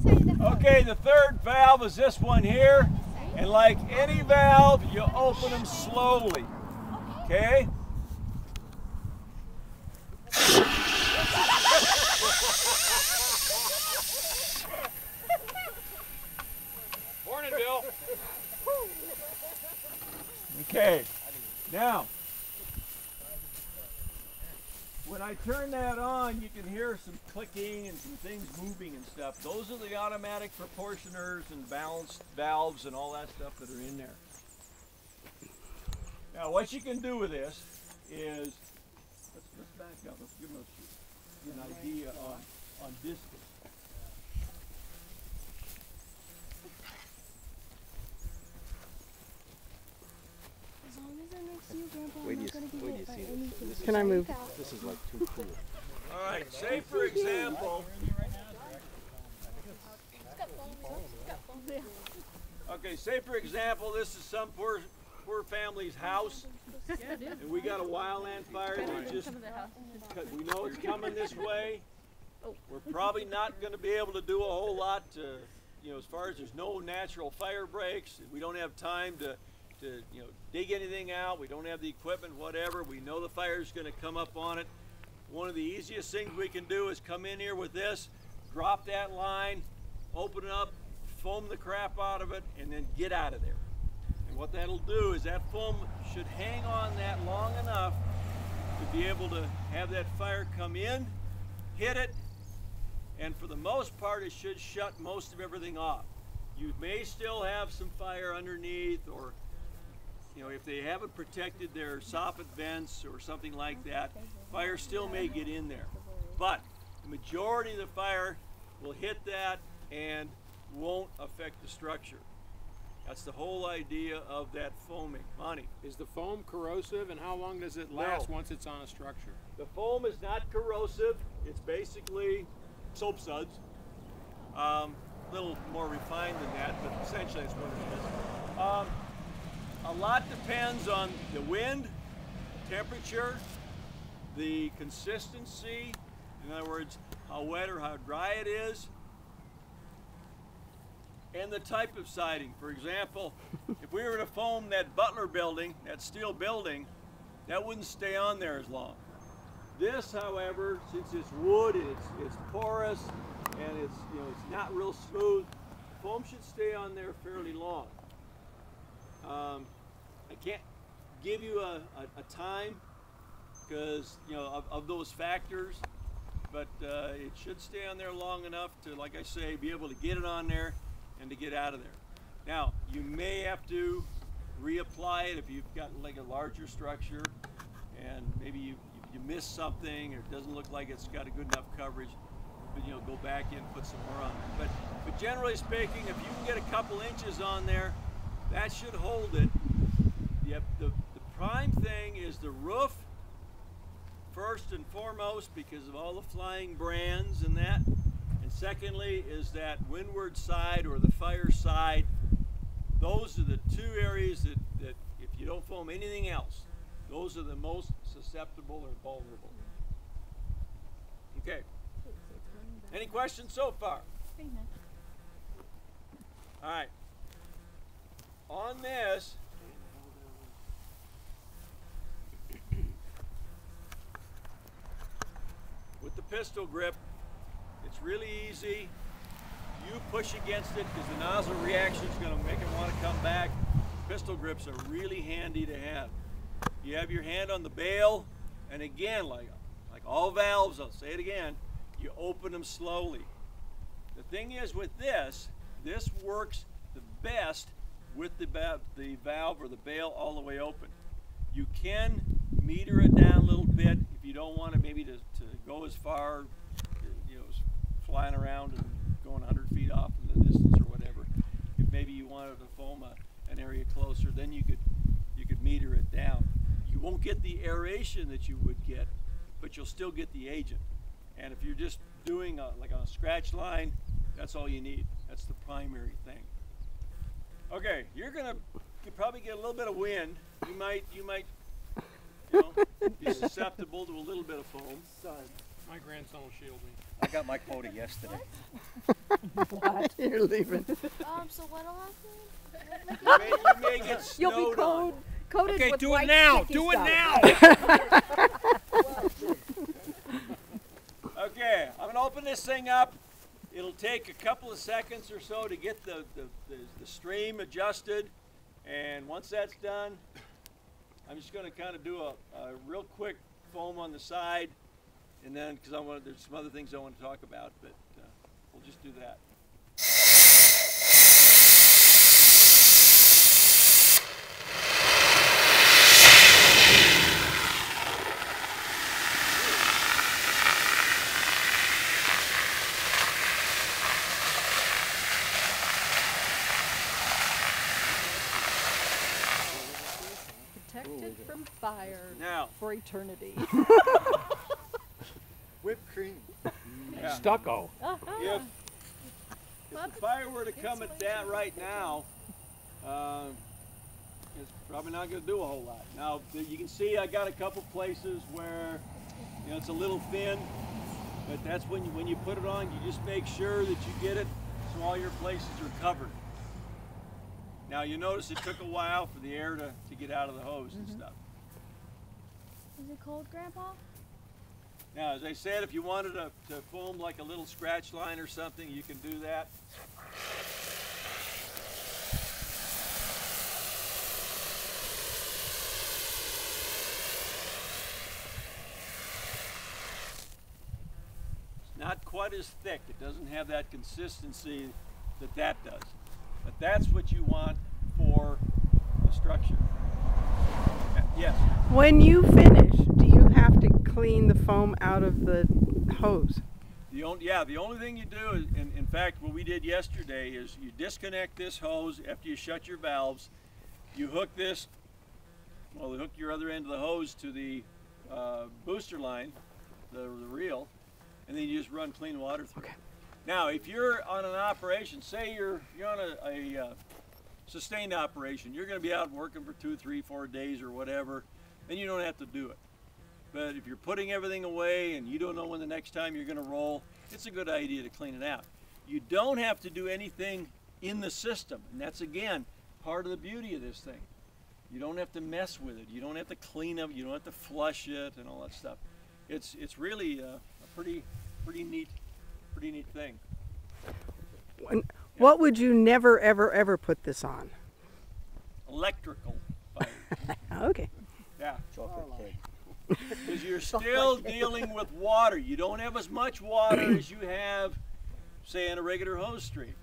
Okay, the third valve is this one here. And like any valve, you open them slowly. Okay? Morning, Bill. Okay. Now, when I turn that on, you can hear some clicking and some things moving and stuff. Those are the automatic proportioners and balanced valves and all that stuff that are in there. Now, what you can do with this is, let's back up. Let's give them an idea on distance. As long as they're next to you, Grandpa, Wait I'm till not you going to get see hit by this. anything. Can I move? This is like too cool. All right, say for example, okay, say for example, this is some poor family's house, and we got a wildland fire that just, because we know it's coming this way, we're probably not going to be able to do a whole lot to, you know, as far as there's no natural fire breaks, we don't have time to you know, dig anything out, we don't have the equipment, whatever, we know the fire's going to come up on it. One of the easiest things we can do is come in here with this, drop that line, open it up, foam the crap out of it, and then get out of there. And what that'll do is that foam should hang on that long enough to be able to have that fire come in, hit it, and for the most part it should shut most of everything off. You may still have some fire underneath, or you know, if they haven't protected their soffit vents or something like that, fire still may get in there. But the majority of the fire will hit that and won't affect the structure. That's the whole idea of that foaming. Monty? Is the foam corrosive, and how long does it last once it's on a structure? The foam is not corrosive. It's basically soap suds. A little more refined than that, but essentially that's what it is. A lot depends on the wind, temperature, the consistency, in other words, how wet or how dry it is, and the type of siding. For example, if we were to foam that Butler building, that steel building, that wouldn't stay on there as long. This, however, since it's wood and it's porous and it's, you know, it's not real smooth, foam should stay on there fairly long. I can't give you a time because, you know, of those factors, but it should stay on there long enough to, like I say, be able to get it on there and to get out of there. Now, you may have to reapply it if you've got like a larger structure and maybe you missed something or it doesn't look like it's got a good enough coverage, but you know, go back in and put some more on there. But generally speaking, if you can get a couple inches on there, that should hold it. Yep, the prime thing is the roof, first and foremost, because of all the flying brands and that. And secondly is that windward side or the fire side. Those are the two areas that if you don't foam anything else, those are the most susceptible or vulnerable. Okay. Any questions so far? All right. On this, with the pistol grip, it's really easy. You push against it because the nozzle reaction is going to make it want to come back. Pistol grips are really handy to have. You have your hand on the bail, and again, like all valves, I'll say it again, you open them slowly. The thing is with this works the best with the valve or the bail all the way open. You can meter it down a little bit if you don't want it maybe to go as far, you know, flying around and going 100 feet off in the distance or whatever. If maybe you wanted to foam an area closer, then you could meter it down. You won't get the aeration that you would get, but you'll still get the agent. And if you're just doing like on a scratch line, that's all you need. That's the primary thing. Okay, you're gonna probably get a little bit of wind. You might, you know, be susceptible to a little bit of foam. My grandson will shield me. I got my quota yesterday. What? You're leaving. So what'll happen? You may get snowed You'll be on. coated Okay, with do it white now. sticky Do it stuff. now. Okay, I'm gonna open this thing up. It'll take a couple of seconds or so to get the stream adjusted, and once that's done, I'm just gonna kind of do a real quick foam on the side, and then because there's some other things I want to talk about, but we'll just do that. Protected from fire Now, for eternity. Whipped cream. yeah, Stucco. if the fire were to come at that right now, it's probably not going to do a whole lot. Now, you can see I got a couple places where it's a little thin, but that's when you put it on, you just make sure that you get it so all your places are covered. Now you notice it took a while for the air to get out of the hose and stuff. Is it cold, Grandpa? Now, as I said, if you wanted to foam like a little scratch line or something, you can do that. It's not quite as thick. It doesn't have that consistency that does. But that's what you want for the structure. Yes? When you finish, do you have to clean the foam out of the hose? The only thing you do is, in fact, what we did yesterday is you disconnect this hose after you shut your valves. You hook this, you hook your other end of the hose to the booster line, the reel, and then you just run clean water through. Okay. Now, if you're on an operation, say you're on a sustained operation, you're going to be out working for 2, 3, 4 days or whatever, then you don't have to do it. But if you're putting everything away and you don't know when the next time you're going to roll, it's a good idea to clean it out. You don't have to do anything in the system, and that's again part of the beauty of this thing. You don't have to mess with it. You don't have to clean up. You don't have to flush it and all that stuff. It's really a pretty neat thing. What would you never, ever, ever put this on? Electrical fire. Okay. Yeah. Chocolate cake. Because you're still dealing with water. You don't have as much water as you have, say, in a regular hose stream.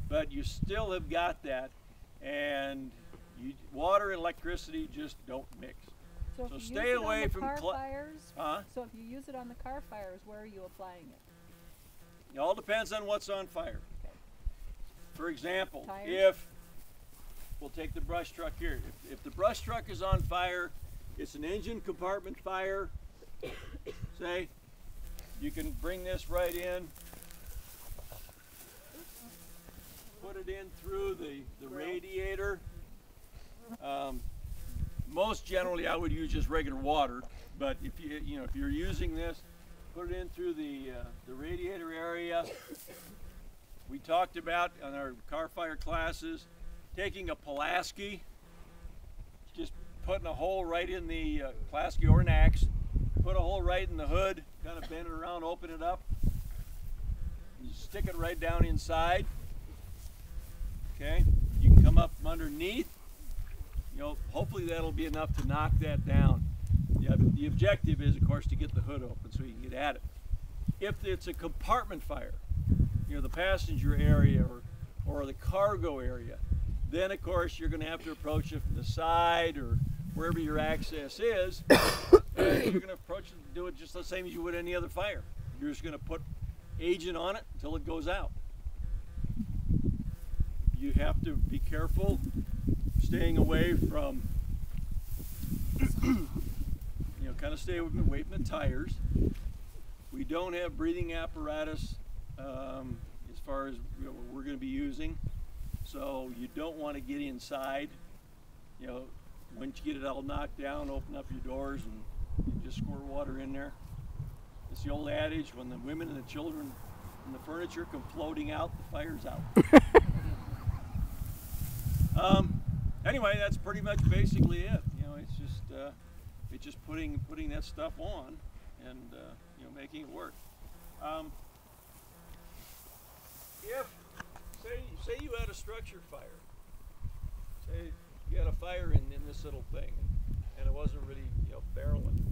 But you still have got that. And water and electricity just don't mix. So So if you stay use it away on the from car fires, Huh? so if you use it on the car fires, where are you applying it? It all depends on what's on fire. Okay. For example, Tires? if we'll take the brush truck here. If the brush truck is on fire, it's an engine compartment fire, say, you can bring this right in, put it in through the radiator. Most generally I would use just regular water, but if if you're using this, put it in through the radiator area. We talked about on our car fire classes taking a Pulaski, just putting a hole right in the Pulaski or an axe, put a hole right in the hood, kind of bend it around, open it up, you stick it right down inside. Okay, you can come up from underneath. Hopefully that'll be enough to knock that down. Yeah, the objective is, of course, to get the hood open so you can get at it. If it's a compartment fire, the passenger area or the cargo area, then of course you're going to have to approach it from the side or wherever your access is, and you're going to approach it and do it just the same as you would any other fire. You're just going to put agent on it until it goes out. You have to be careful staying away from, kind of stay away from the tires. We don't have breathing apparatus as far as what we're going to be using, so you don't want to get inside. Once you get it all knocked down, open up your doors and just squirt water in there. It's the old adage, when the women and the children and the furniture come floating out, the fire's out. Anyway, that's pretty much basically it. You know, it's just putting that stuff on and you know, making it work. If say you had a structure fire, say you had a fire in this little thing, and it wasn't really, you know, barreling,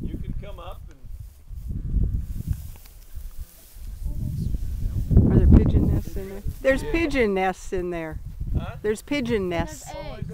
you could come up and, Are there pigeon nests in there? There's pigeon nests in there. huh? There's pigeon nests. Eggs.